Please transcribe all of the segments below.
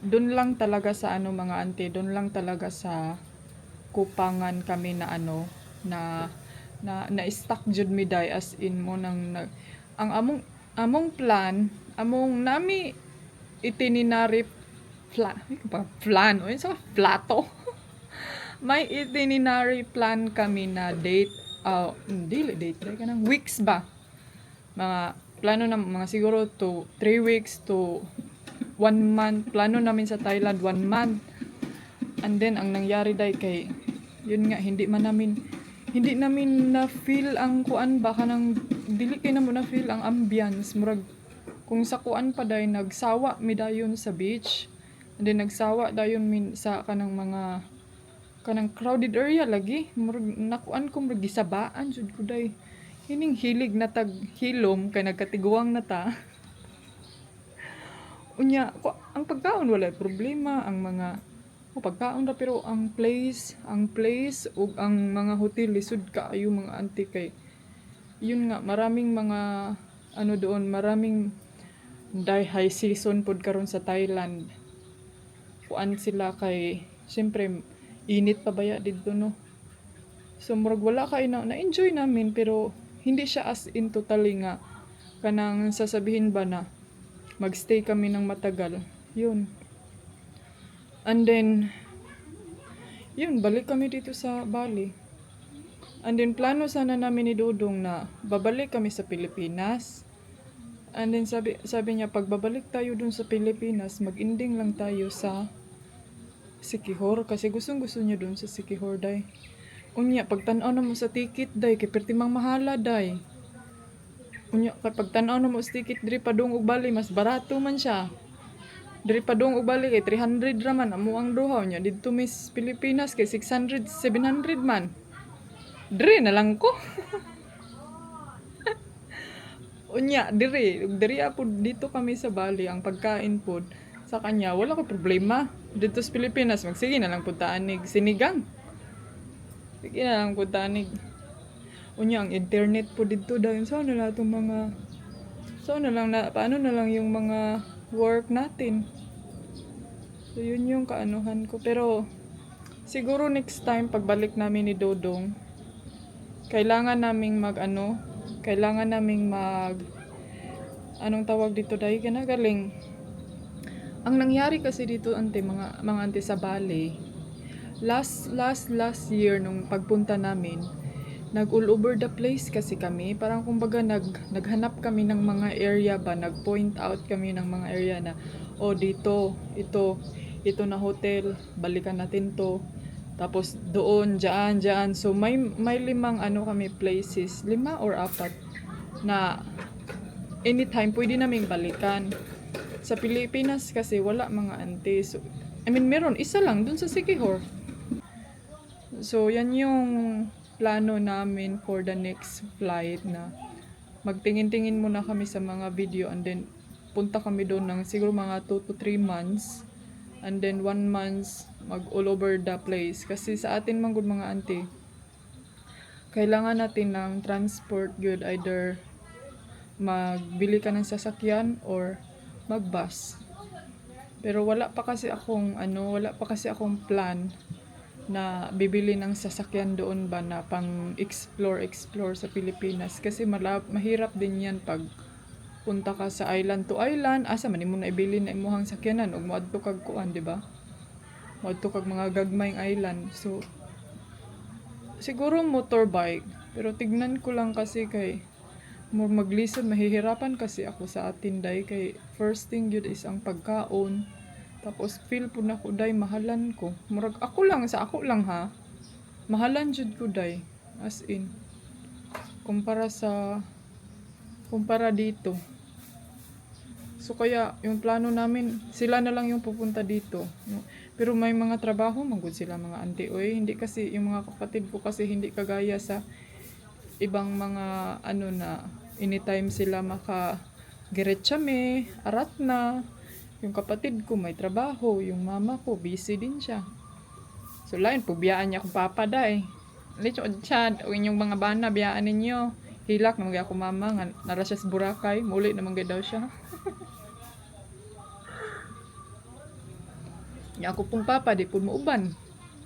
Doon lang talaga sa ano mga ante, doon lang talaga sa kupangan kami na ano na stuck jud mi day as in mo nang ang among plan among nami itinerary plan o sa plato. May itinerary plan kami na date dili date day kanang weeks ba, mga plano na mga siguro to 3 weeks to 1 month. Plano namin sa Thailand 1 month. And then ang nangyari day kay yun nga hindi namin na feel ang kuan ba kanang dili kay na mo na feel ang ambience murag kung sa kuan pa day nagsawa mi dayon sa beach. And then nagsawa dayon min sa kanang crowded area lagi murag nakuan ko murag gisabaan jud ko day hining hilig na tag hilom kay nagkatiguang na ta. Unya ang pagkaon wala problema, ang mga pagkaon ra pero ang place ug ang mga hotel lisod kaayo mga auntie kay yun nga maraming mga ano doon, maraming high season pod karon sa Thailand. Kuan sila kay syempre init pa baya dito no. So murag wala kay na-enjoy namin pero hindi siya as in totally nga kanang sasabihin ba na magstay kami ng matagal. Yun. And then yun, balik kami dito sa Bali. And then plano sana namin ni Dudong na babalik kami sa Pilipinas. And then sabi niya pag babalik tayo dun sa Pilipinas, mag-ending lang tayo sa Siquijor kasi gustong-gusto niya dun sa Siquijor day. Unya pagtan-aw na mo sa ticket day kay perti mang mahala day. Unya kapag tan-aw na mo sa ticket diri padung og Bali mas barato man siya. Diri padung og Bali kay 300 ra man amo ang duha nya didto Miss Pilipinas kay 600 700 man. Diri na lang ko. Unya diri apod dito kami sa Bali ang pagkain pod sa kanya wala ko problema. Dito sa Pilipinas magsige na lang pud taanig sinigang. Sige na lang pud taanig. Unya ang internet po dito dahil so na lang mga so na lang na paano na lang yung mga work natin. So yun yung kaanuhan ko pero siguro next time pagbalik namin ni Dodong kailangan naming kailangan naming anong tawag dito dahil galing. Ang nangyari kasi dito mga ante sa Bali last year nung pagpunta namin nag all over the place kasi kami parang kumbaga naghanap kami ng mga area ba, nag-point out kami ng mga area na dito ito na hotel, balikan natin to, tapos doon diyan so may 5 kami places, 5 or 4 na anytime pwede naming balikan. Sa Pilipinas kasi wala mga ante, so I mean meron isa lang dun sa Siquijor. So, yan yung plano namin for the next flight na magtingin-tingin muna kami sa mga video and then punta kami doon ng siguro mga 2 to 3 months and then 1 month mag all over the place. Kasi sa atin mga mga auntie, kailangan natin ng transport good, either magbili ka ng sasakyan or magbus. Pero wala pa kasi akong plan na bibili ng sasakyan doon ba na pang explore sa Pilipinas kasi mahirap din yan pag punta ka sa island to island asa man imo na ibili na imong sakyanan ug moadto kag kuan di ba, moadto kag mga gagmayng island. So siguro motorbike pero tignan ko lang kasi kay maglisod mahihirapan kasi ako sa atin day kay first thing yun is ang pagkaon. Tapos feel po na ko day mahalan ko. Murag ako lang ha. Mahalan jud ko day. As in kumpara dito. So kaya yung plano namin sila na lang yung pupunta dito. Pero may mga trabaho manggod sila mga auntie oy. Hindi kasi yung mga kapatid ko kasi hindi kagaya sa ibang mga na anytime sila diretsyame, arat na. Yung kapatid ko may trabaho, yung mama ko busy din siya. So lain po biyaan niya akong papa day. Lito chad, o inyong mga bana biyaan ninyo. Hilak na mga ako mama nga nara siya sa Boracay, muli na mga daw siya. Nya ako pong papa di pud mo uban.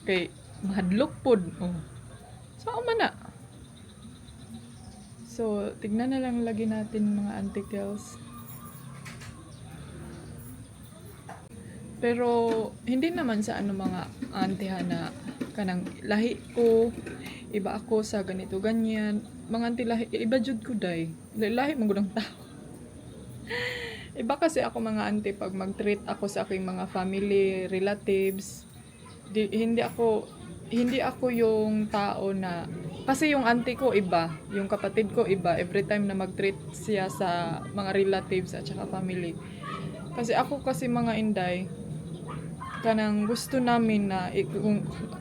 Kay mahadlok pod. Oh. So man na. So tignan na lang lagi natin mga auntie girls. Pero hindi naman sa ano mga auntie na kanang lahi ko, iba ako sa ganito ganyan. Mga auntie lahi, iba jud ko day. Lahi man gud ang tao. Iba kasi ako mga auntie pag mag-treat ako sa aking mga family, relatives. Hindi ako yung tao na kasi yung auntie ko iba, yung kapatid ko iba. Every time na mag-treat siya sa mga relatives at saka family. Kasi ako kasi mga inday, kanang gusto namin na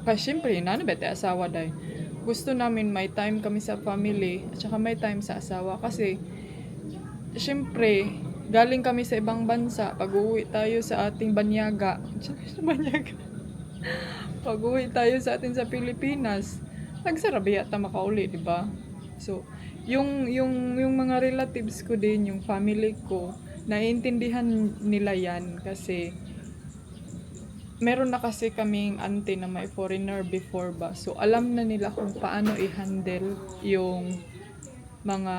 kasi syempre nanabete asawa day. Gusto namin may time kami sa family at saka may time sa asawa kasi syempre galing kami sa ibang bansa, pag-uwi tayo sa ating banyaga. Banyaga. Pag-uwi tayo sa atin sa Pilipinas, nagsarabi ata makauli, di ba? So, yung mga relatives ko din, yung family ko, naiintindihan nila yan kasi meron na kasi kaming auntie na may foreigner before ba. So, alam na nila kung paano i-handle yung mga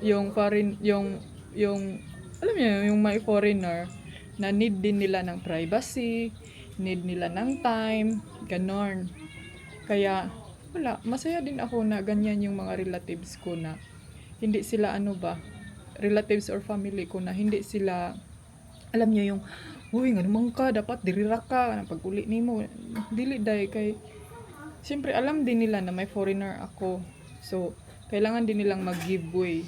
yung alam niyo yung may foreigner na need din nila ng privacy, need nila ng time, ganon. Kaya wala, masaya din ako na ganyan yung mga relatives ko na hindi sila relatives or family ko na hindi sila alam niyo yung uy nga naman ka dapat dirira ka pag-uli nimo dili day kay siyempre alam din nila na may foreigner ako. So kailangan din nilang mag-give way.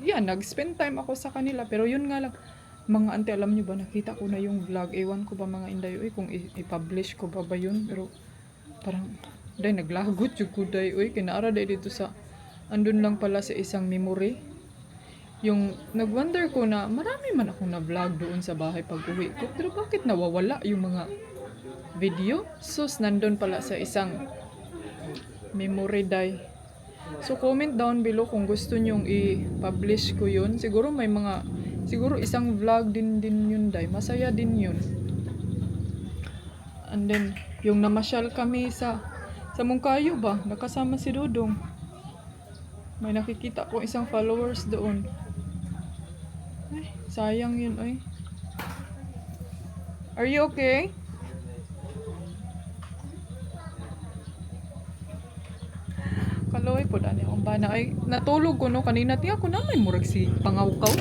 Yan, nag-spend time ako sa kanila. Pero yun nga lang, mga auntie, alam nyo ba, nakita ko na yung vlog. Ewan ko ba mga inday, kung i-publish ko ba yun. Pero parang, day, naglagot yung kuday. Kinaara day dito sa, andun lang pala sa isang memory. Yung, nag-wonder ko na, marami man akong na-vlog doon sa bahay pag-uwi ko. Pero bakit nawawala yung mga video? Sus, nandun pala sa isang memory day. So, comment down below kung gusto nyong i-publish ko yun. Siguro isang vlog din yun, day. Masaya din yun. And then, yung namasyal kami sa Mungkayo ba? Nakasama si Dudong. May nakikita ko isang followers doon. Ay, sayang yun, oy. Are you okay? Kaloy po dani akong bana ay natulog ko no kanina tiya ko na may murag si pangawkaw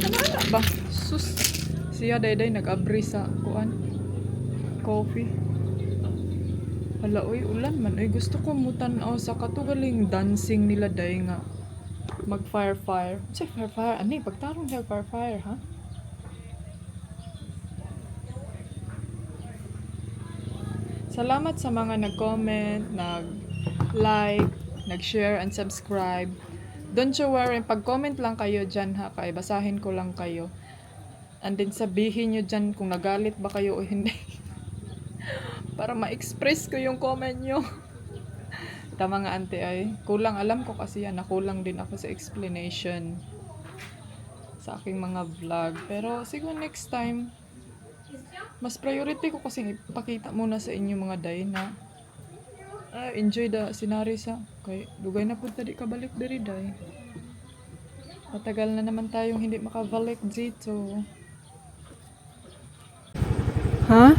na ba sus siya dayday nag-abri sa kuan coffee hala oy ulan man ay gusto ko mutan-aw sa katugaling dancing nila day nga mag fire say fire ani pagtarong siya fire ha. Salamat sa mga nag-comment, nag-like, nag-share, and subscribe. Don't you worry, pag-comment lang kayo dyan ha, kaya basahin ko lang kayo. And then sabihin nyo dyan kung nagalit ba kayo o hindi. Para ma-express ko yung comment nyo. Tama nga ante ay, kulang alam ko kasi yan, nakulang din ako sa explanation sa aking mga vlog. Pero siguro next time, mas priority ko kasi ipakita muna sa inyo mga day na enjoy the scenery sa kay dugay na pud tadi kabalik diri day. Matagal na naman tayong hindi makabalik dito. Ha?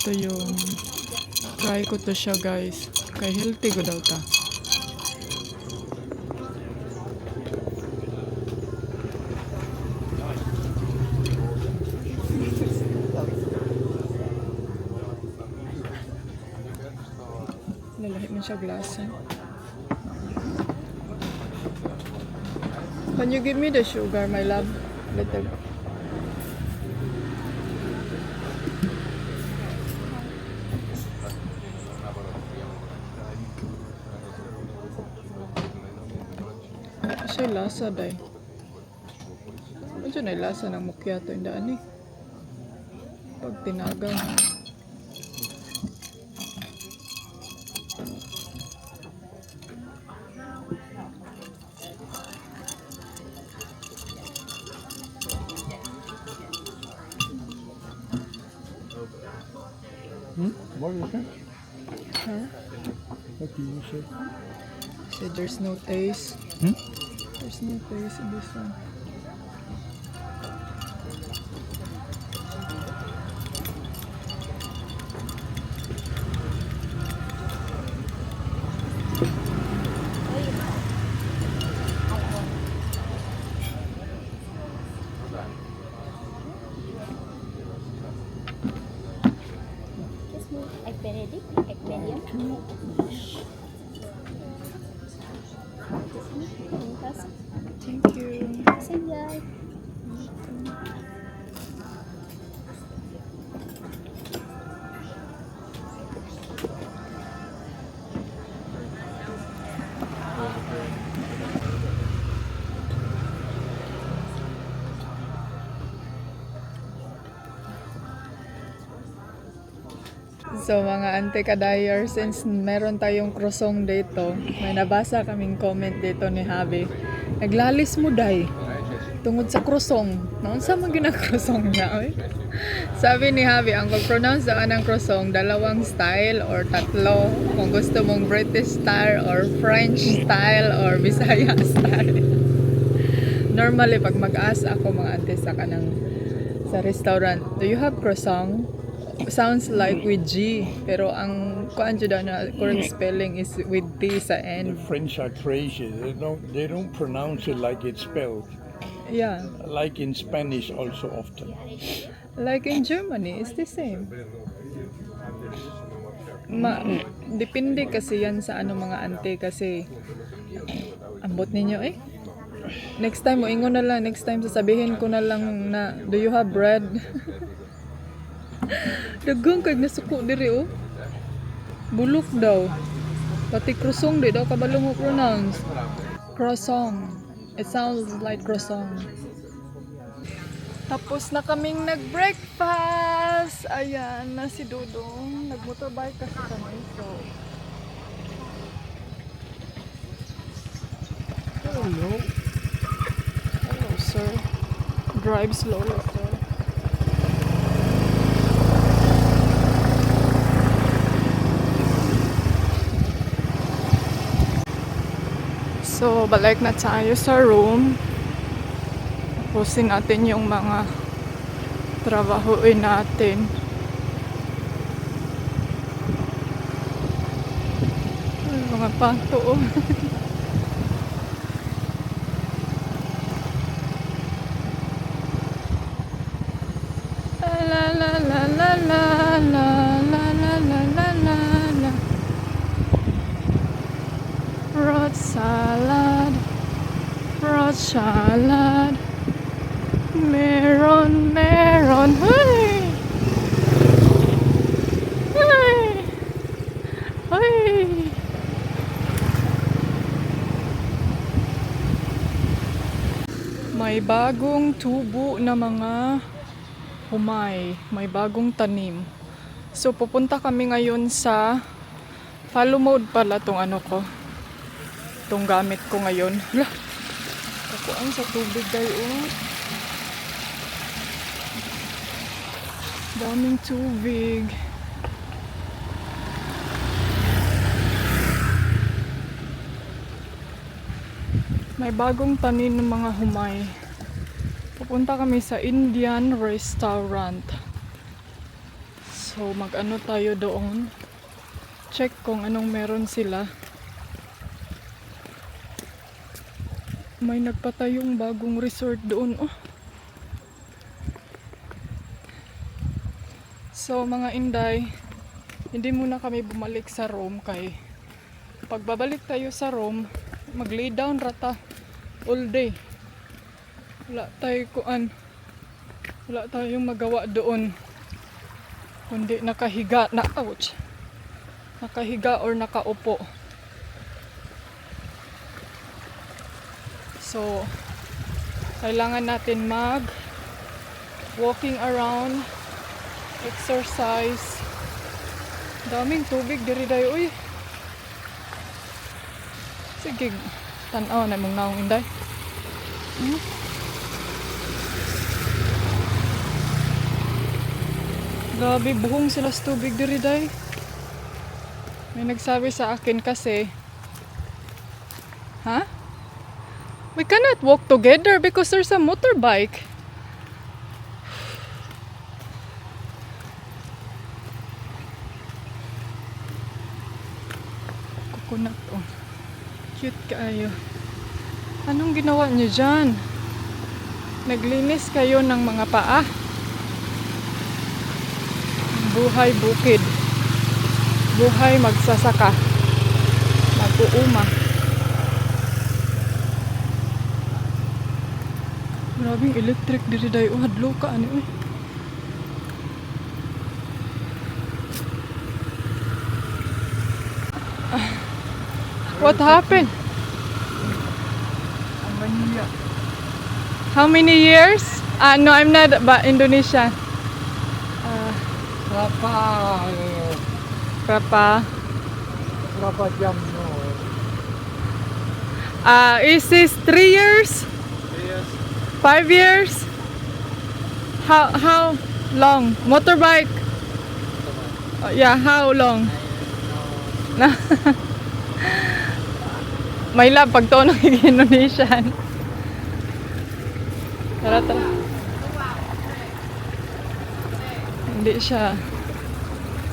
Ito yung try ko to siya guys kay healthy ko daw ta lalahi man siya glasa. Can you give me the sugar my love? Little. siya lasa day. Medyo na lasa ng macchiato yung daan eh. Pag tinagang. What is it? Huh? What do you say? So there's no taste. Hmm? There's no taste in this one. Egg Benedict, egg medium. Thank you. Senjay. So mga ante kadayar, since meron tayong krosong dito, may nabasa kaming comment dito ni Javi. Naglalis mo day tungod sa krosong. Naunsa man ginakrosong niya, oy? Sabi ni Javi, ang pag-pronounce sa kanang krosong, dalawang style or tatlo. Kung gusto mong British style or French style or Bisaya style. Normally, pag mag-ask ako mga ante sa kanang sa restaurant, do you have croissant? Sounds like with G, pero ang kuan jud na correct spelling is with T sa The end. French are crazy. They don't pronounce it like it's spelled. Yeah, Like in Spanish also often. like in Germany, it's the same. Depende kasi yan sa ano mga ante kasi ambot ninyo eh. Next time mo ingon na lang, next time sasabihin ko na lang na do you have bread? Dagang kag nasuko diri oh. Bulok daw. Pati krosong di daw kabalo mo pronounce. Croissant. It sounds like croissant. Tapos na kaming nag-breakfast. Ayan na si Dudong. Nag-motorbike kasi kami. So, Hello. hello sir. Drive slowly sir. So, balik na tayo sa room. Tapusin natin yung mga trabahoin natin. Ay, mga pato. Oh. La la la la la la la la la la la la. Fruit salad, fruit salad, meron, meron, hey! Hey! Hey! May bagong tubo na mga humay, may bagong tanim. So pupunta kami ngayon sa follow mode pala tong ano ko. Itong gamit ko ngayon. Hala! Kakuan sa tubig kayo. Oh. Daming tubig. May bagong tanim ng mga humay. Pupunta kami sa Indian restaurant. So mag-ano tayo doon. Check kung anong meron sila. May nagpatayong bagong resort doon. Oh. So mga Inday, hindi muna kami bumalik sa room kay pagbabalik tayo sa room, mag-lay down rata all day. Wala tayong magawa doon. Kundi nakahiga na, ouch. Nakahiga or nakaupo. So, kailangan natin walking around, exercise. Daming tubig diri dayo, uy. Sige, tanaw na mong naong inday. Grabe, buhong sila sa tubig diri day. May nagsabi sa akin kasi, ha? We cannot walk together because there's a motorbike. Coconut, oh. Cute kaayo. Anong ginawa niyo dyan? Naglinis kayo ng mga paa. Buhay bukid. Buhay magsasaka. Mag-uuma. Grabing electric diri dayo. Hadlo ka ani uy. What happened? How many years? No, I'm not Indonesian. Berapa? Berapa jam? No. Is this 3 years? 5 years? How long? Motorbike? Yeah, how long? May lab pag to ng Indonesian. Tara.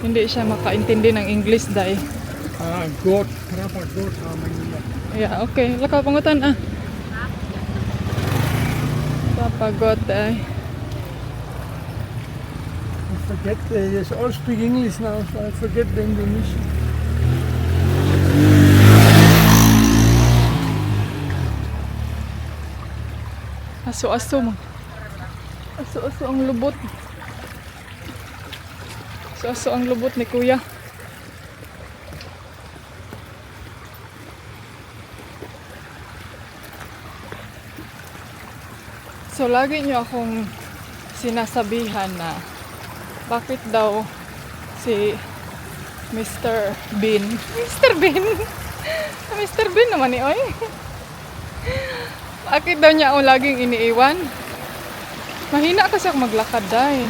Hindi siya makaintindi ng English dai. Goat. Berapa goat? How many? Yeah, okay. Lakaw pangutan Papagot ay. I forget. They all speak English now, so I forget the Indonesian. Aso-aso mo. Aso-aso ang lubot. Aso-aso ang lubot ni Kuya. So, lagi niyo akong sinasabihan na bakit daw si Mr. Bean Mr. Bean? Mr. Bean naman ni Oy. Bakit daw niya ako laging iniiwan? Mahina kasi ako maglakad dahil.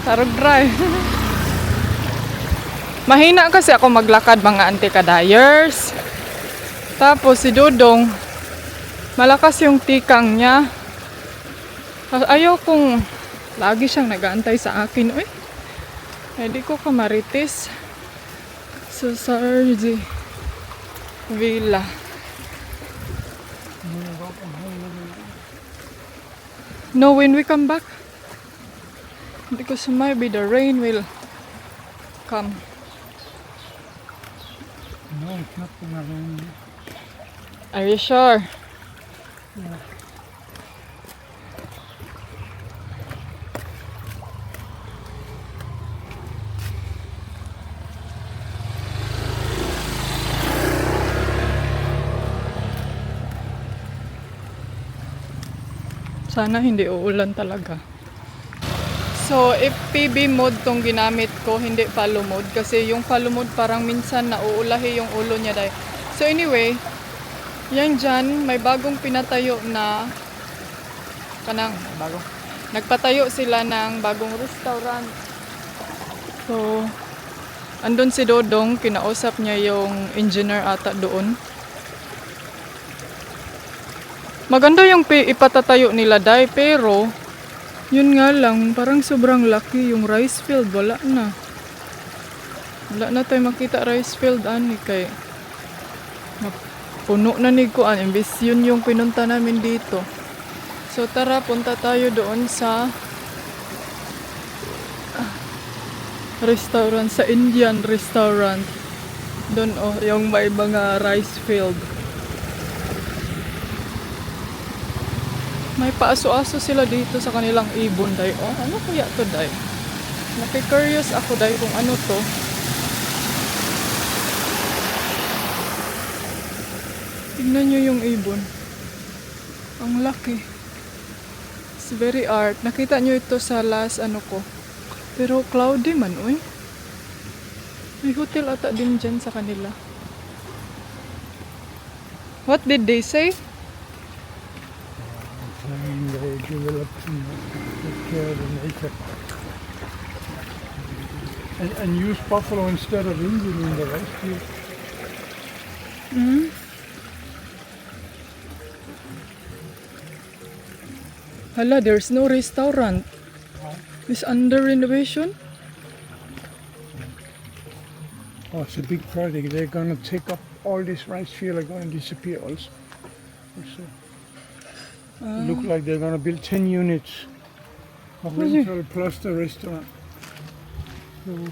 Tarog dry. Mahina kasi ako maglakad mga anti-kadayers. Tapos si Dodong, malakas yung tikang niya. Ayaw kong lagi siyang nag-aantay sa akin. Uy, hindi ko kamaritis. So, Sardi Villa. No, when we come back, because maybe the rain will come. No, it's not gonna rain. Are you sure? Yeah. Sana hindi uulan talaga. So, if PB mode tong ginamit ko, hindi follow mode. Kasi yung follow mode parang minsan nauulahi yung ulo niya dahil. So anyway, yan dyan, may bagong pinatayo na nagpatayo sila ng bagong restaurant. So, andun si Dodong, kinausap niya yung engineer ata doon. Maganda yung ipatatayo nila dai, pero yun nga lang, parang sobrang laki yung rice field. Wala na tayo makita rice field ani kay puno na ni kuan. Imbis yun yung pinunta namin dito. So tara, punta tayo doon sa restaurant, sa Indian restaurant. Doon yung may mga rice field. May paaso-aso sila dito sa kanilang ibon, day. Oh, ano kaya to, day? Nakikurious ako, day, kung ano to. Tignan nyo yung ibon. Ang laki. It's very art. Nakita nyo ito sa last ano ko. Pero cloudy man, uy. May hotel ata din dyan sa kanila. What did they say? And they develop take care of the nature. And use buffalo instead of Indian in the rescue. Hala, there's no restaurant. It's under renovation. Oh, it's a big project. They're gonna take up all this rice field are gonna disappear also. So, look like they're gonna build 10 units of Really? rental plus the restaurant. So,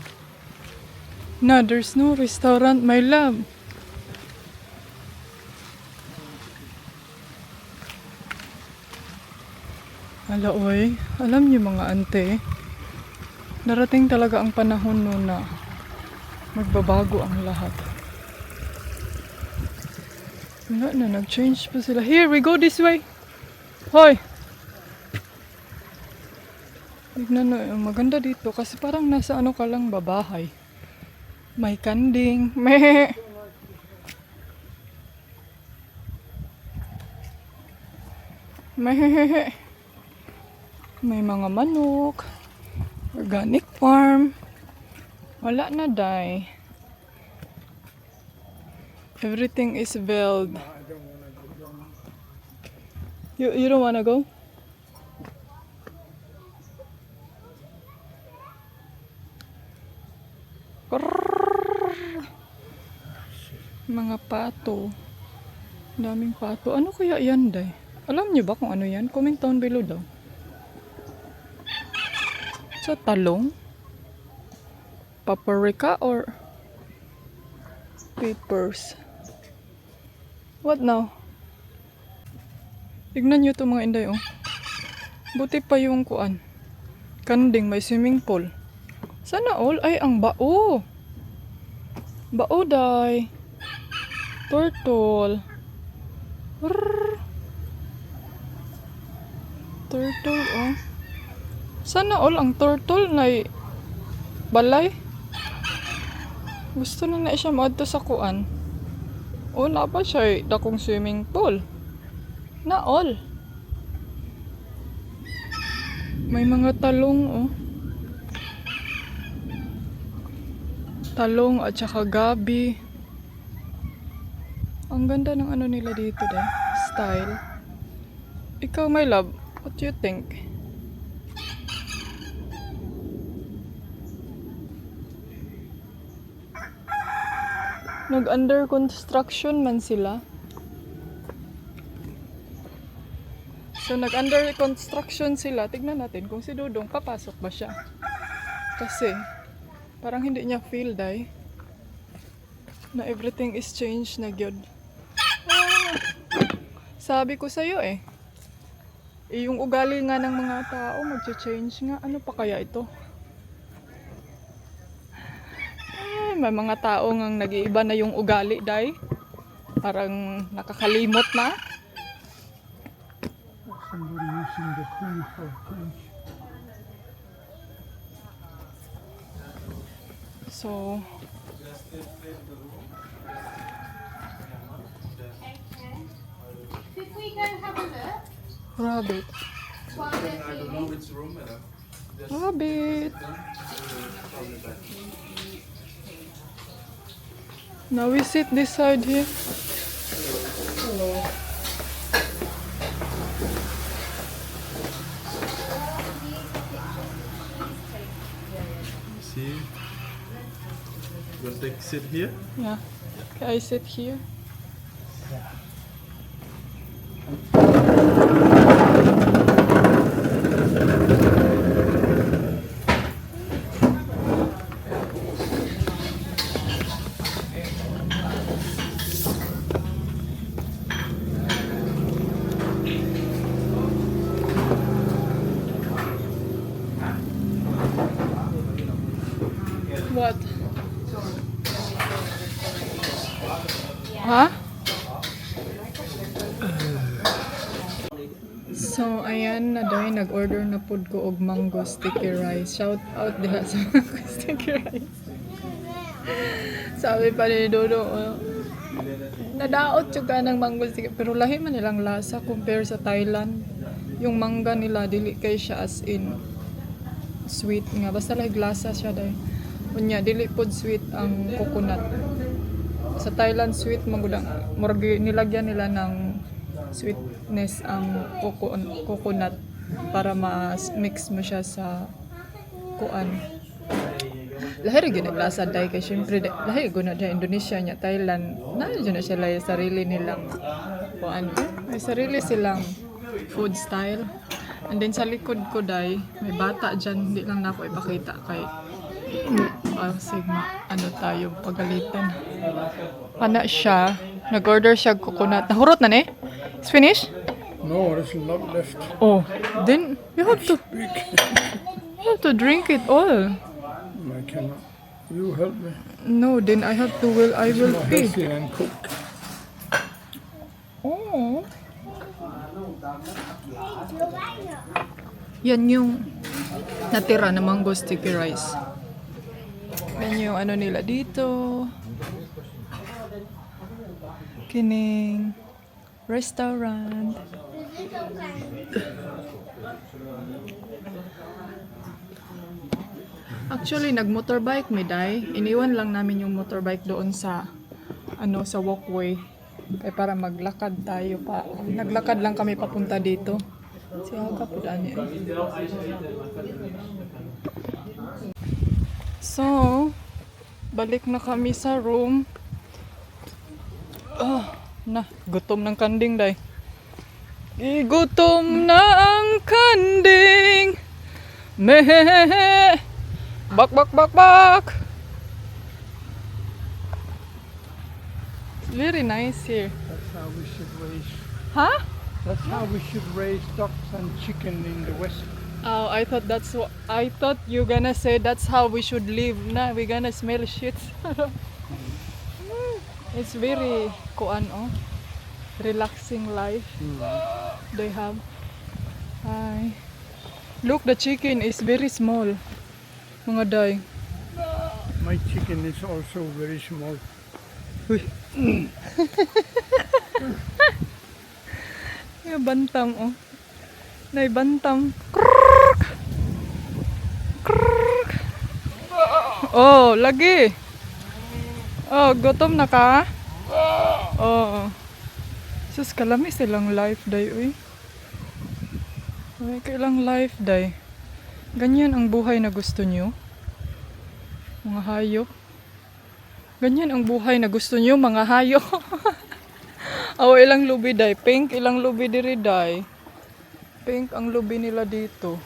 No, there's no restaurant, my love. Hala, oy. Alam niyo mga ante, darating talaga ang panahon no na magbabago ang lahat. Wala na, nag-change pa sila. Here, we go this way. Hoy! Tignan na, maganda dito kasi parang nasa ano ka lang babahay. May kanding. Meh! Meh! May mga manok. Organic farm. Wala na, day. Everything is built. You don't wanna go? Krrrr. Mga pato. Daming pato. Ano kaya yan, day? Alam niyo ba kung ano yan? Comment down below daw. Sa talong? Paprika or papers? What now? Tignan nyo itong mga inday, oh. Buti pa yung kuan. Kanding, may swimming pool. Sana all ay ang bao. Bao, day. Turtle. Rrrr. Turtle, oh. Sana all ang turtle na balay. Gusto na siya maadto sa kuan. O na pa siya dakong swimming pool. Na all. May mga talong, oh. Talong at saka gabi. Ang ganda ng ano nila dito, deh. Style. Ikaw, my love, what do you think? Nag-under construction man sila. So, nag-under construction sila. Tignan natin kung si Dudong papasok ba siya. Kasi, parang hindi niya feel, day, na everything is changed na gyud. Sabi ko sa'yo eh. Yung ugali nga ng mga tao, mag-change nga. Ano pa kaya ito? May mga tao ngang nag-iiba na yung ugali, day. Parang nakakalimot na. somebody using the pool for change. So, Did we go have a look? rabbit. I don't know which room, madam. Rabbit. Now we sit this side here. See? You want to sit here? Yeah. Okay, I sit here. What? Huh? So, ayan na dahil nag-order na pod ko og mango sticky rice. Shout out diha sa mango sticky rice. Sabi pa ni Dodo, nadaot yung ng mango sticky. Pero lahi man nilang lasa compare sa Thailand. Yung mangga nila, dili kay siya as in sweet nga. Basta lahi lasa siya dahil. Unya, dili pod sweet ang coconut. Sa Thailand, sweet magudang. Murag nilagyan nila ng sweetness ang coconut para ma-mix mo siya sa kuan. Lahi rin lasa dahil kay syempre lahi guna dyan Indonesia niya Thailand na dyan na sila yung sarili nilang kuan. May sarili silang food style. And then sa likod ko dahil may bata dyan, hindi lang na ako ipakita kay ano tayo pagalitan. Ana siya, nag-order siya coconut. Nahurot na ni? It's finished? No, there's a lot left. Oh, then you have to drink it all. I cannot. You help me. No, then I will More pay. healthy than cook. Oh. Yan yung natira na mango sticky rice. Yan yung ano nila dito. Kining restaurant. Actually, nag-motorbike mi day. Iniwan lang namin yung motorbike doon sa sa walkway. Kaya para maglakad tayo pa. Naglakad lang kami papunta dito. Siya ka po daan yan. So, balik na kami sa room. Gutom ng kanding day. Gutom na ang kanding. Mehehehe. Bak bak bak bak. It's very nice here. That's how we should raise. Huh? That's how we should raise ducks and chicken in the West. Oh, I thought I thought you gonna say that's how we should live. Nah, we gonna smell shit. It's very relaxing life they have. Hi. Look, the chicken is very small. Mga day. My chicken is also very small. Yung bantam, oh. Nay bantam. Krrrk! Krrrk! Oh, lagi. Oh, gutom na ka? Oh. Sus, kalami silang life day, uy. May kailang life day. Ganyan ang buhay na gusto nyo? Mga hayop. Ganyan ang buhay na gusto nyo, mga hayop. Oh, ilang lubi day. Pink, ilang lubi diri day. Pink ang lubi nila dito.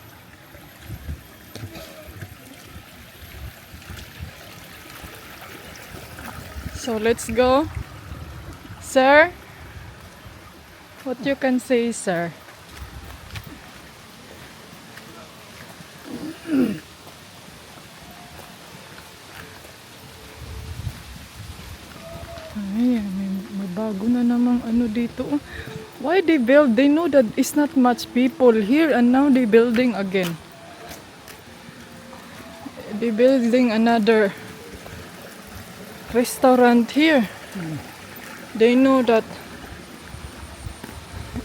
So, let's go. Sir? What you can say, sir? Ay, may bago na namang ano dito. Why they build? They know that it's not much people here and now they building again. They building another restaurant here. They know that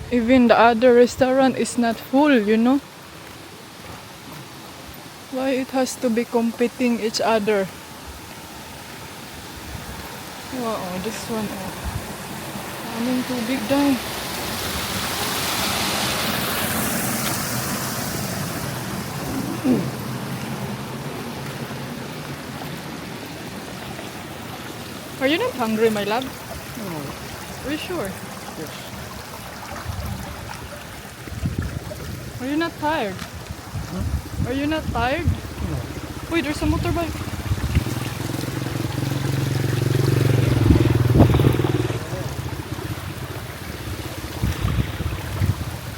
even the other restaurant is not full, you know. Why it has to be competing each other? Wow, this one. Aming tubig daw. Are you not hungry, my love? No. Are you sure? Yes. Are you not tired? Are you not tired? No. Wait, there's a motorbike.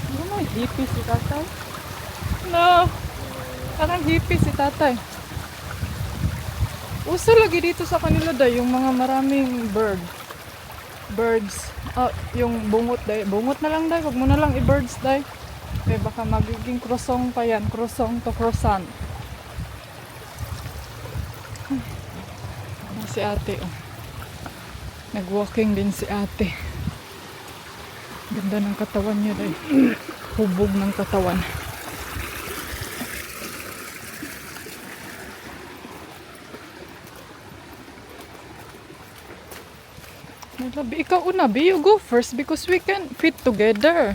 Ano may hippie si tatay? No. Parang hippie si tatay. Uso lagi dito sa kanila day yung mga maraming birds. Yung bungot day. Bungot na lang day. Huwag mo na lang i-birds day. Eh, baka magiging krosong pa yan. Krosong to croissant. Si ate, oh. Nag-walking din si ate. Ganda ng katawan niya, day. Hubog ng katawan. Labi, ikaw una, Bi, you go first because we can fit together.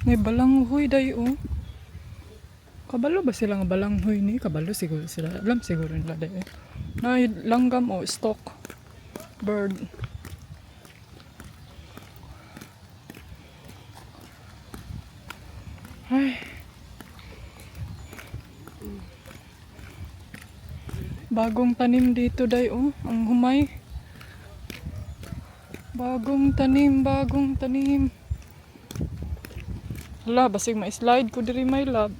May balanghoy day, oh. Kabalo ba silang balanghoy ni? Kabalo siguro sila. Alam siguro nila day. Nay langgam, oh, stock bird. Ay. Bagong tanim dito day, oh. Ang humay. Bagong tanim, bagong tanim. Hala, basig ma-slide ko diri, my love.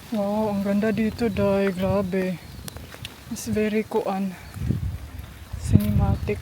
Wow, ang ganda dito, day. Grabe. It's very cinematic.